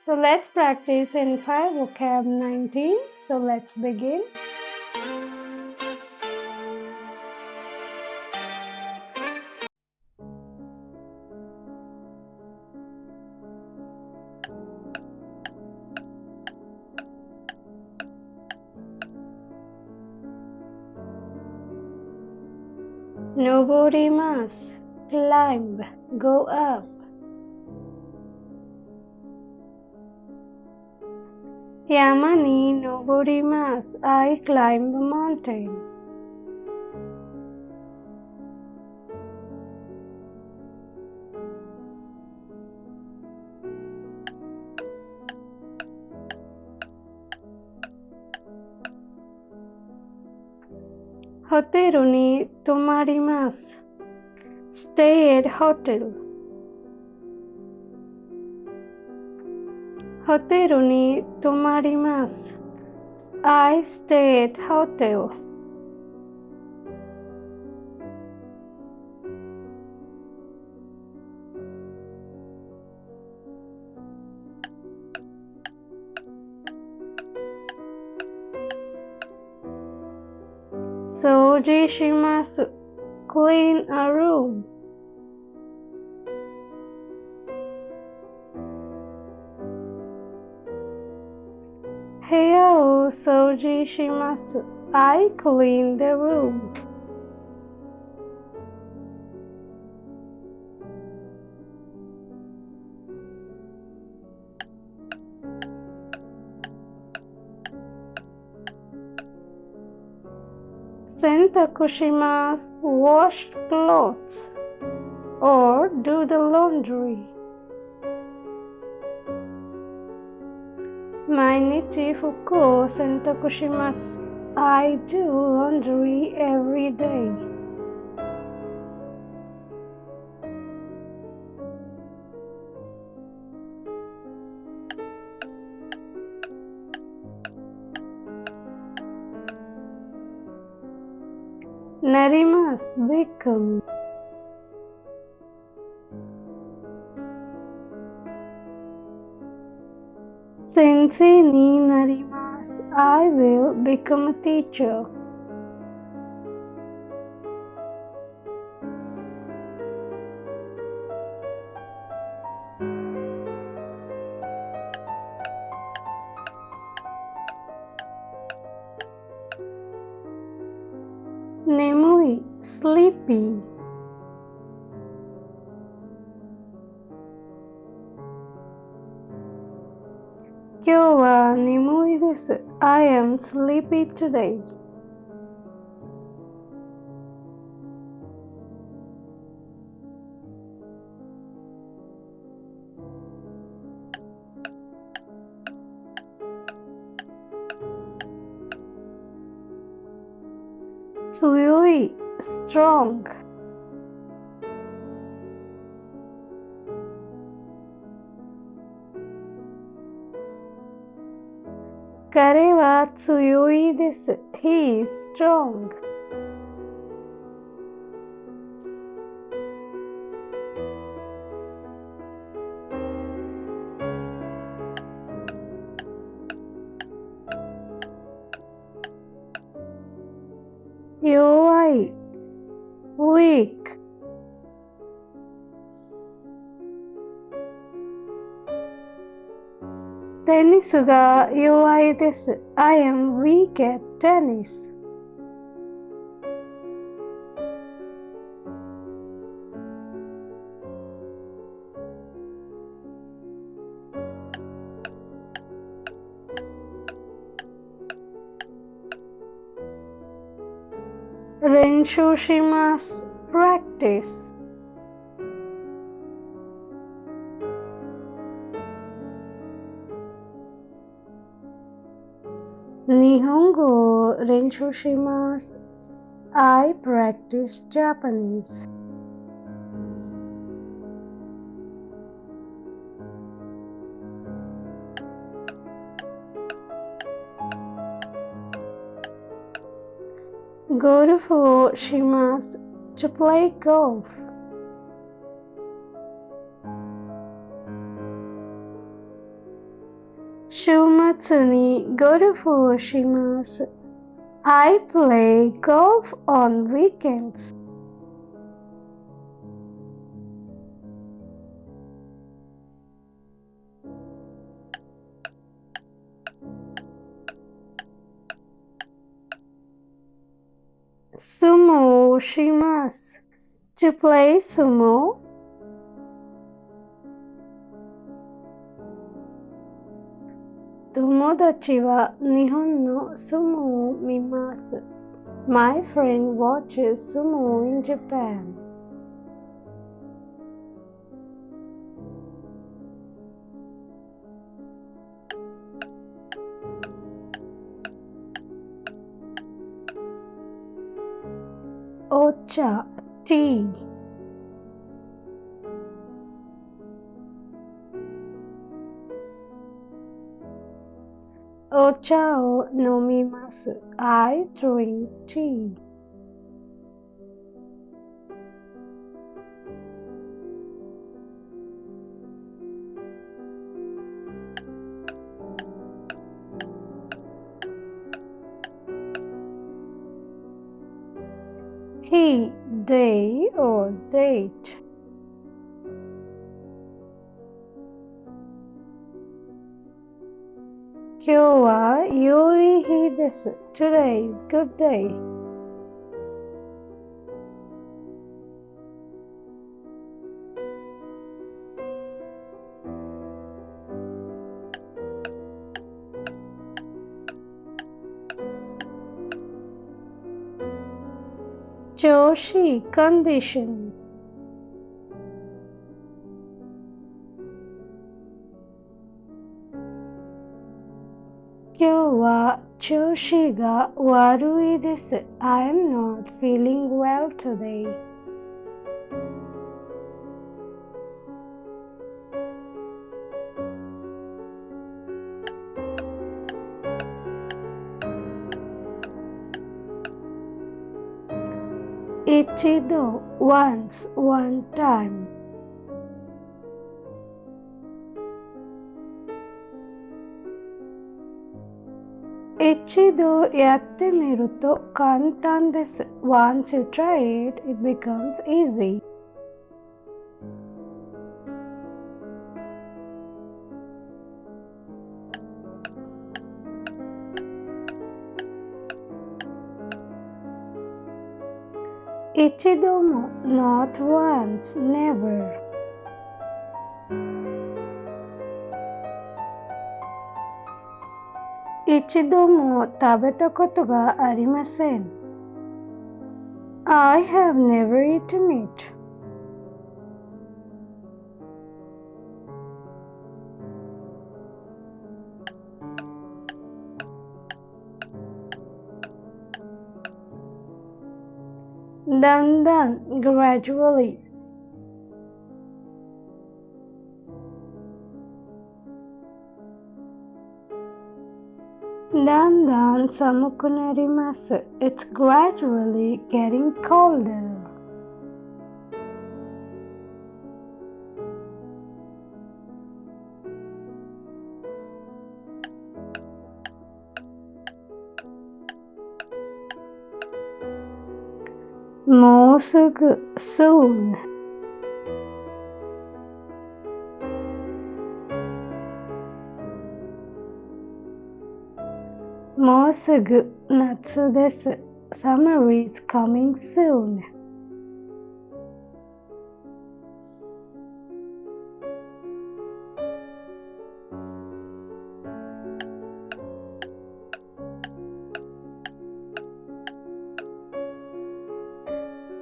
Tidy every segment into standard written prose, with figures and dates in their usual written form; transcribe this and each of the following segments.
So let's practice N5 vocab 19. So let's begin. Noborimasu, climb, go up. Yama ni noborimasu, I climb a mountain. Hoteru ni tomarimasu, stay at hotel. Hoteru ni tomarimasu, I stay at hotel. Souji shimasu, clean a room. Heya o souji shimasu, I clean the room. Sentaku shimasu, wash clothes or do the laundry. Mainichi fuku o sentaku shimasu, I do laundry every day. Narimasu, become. Sensei ni narimasu, I will become a teacher. Nemui, sleepy. Kyou wa nemui desu, I am sleepy today. Tsuyoi, strong. Kare wa tsuyoi desu, he is strong. Yowai, weak. Tennis ga yowai desu, I am weak at tennis. Renshu shimasu, practice. Nihongo renshu shimasu, I practice Japanese. Golf o shimasu, to play golf. 週末にゴルフをします。I play golf on weekends. 相撲をします。To play sumo. 友達は日本の相撲を見ます。My friend watches sumo in Japan. お茶 tea. お茶を飲みます。I drink tea. 日 day or date. 今日は良い日です。Today is good day. 調子 condition. 今日は調子が悪いです。I'm not feeling well today. 一度 once, one time. 一度やってみると簡単です。Once you try it, it becomes easy. 一度も not once, never. 一度も食べたことがありません。I have never eaten it. だんだん gradually. だんだん寒くなります。It's gradually getting colder. もうすぐ soon. もうすぐ夏です。Summer is coming soon.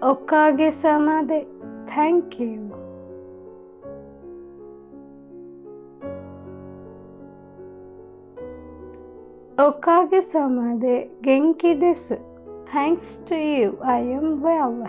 おかげさまで Thank you. おかげさまで元気です。Thanks to you, I am well.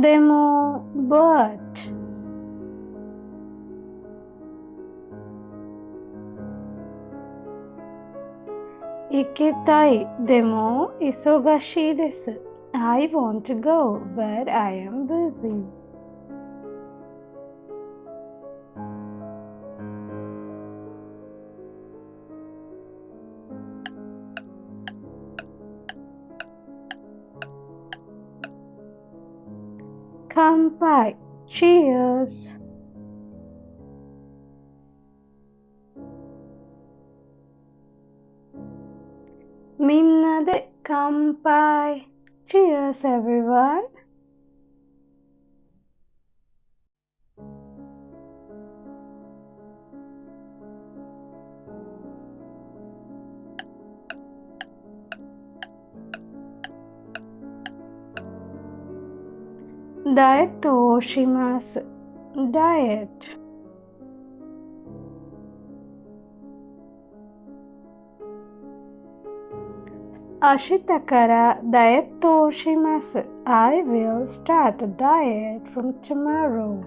でも but Ikitai demo isogashi desu. I want to go, but I am busy. Kanpai. Cheers. Minna de kanpai. Cheers, everyone. Diet to oshimasu. Diet. Ashitakara diet to oshimasu. I will start a diet from tomorrow.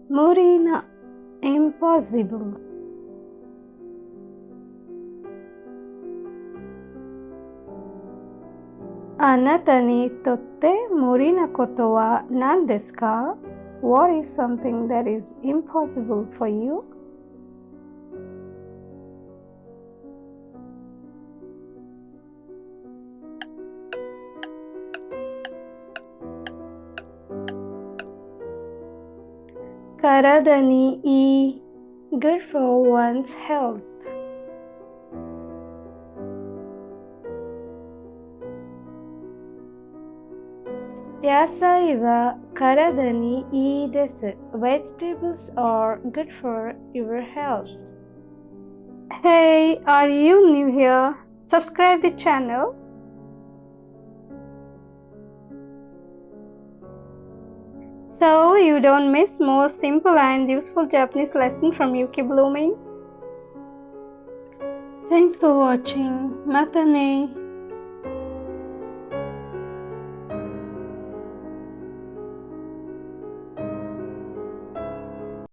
Murina. Impossible. あなたにとって無理なことは何ですか? What is something that is impossible for you? 体にいい Good for one's health. 野菜は体にいいです。Vegetables are good for your health. Hey, are you new here? Subscribe the channel. So you don't miss more simple and useful Japanese lesson from Yuki Blooming. Thanks for watching. Mata ne.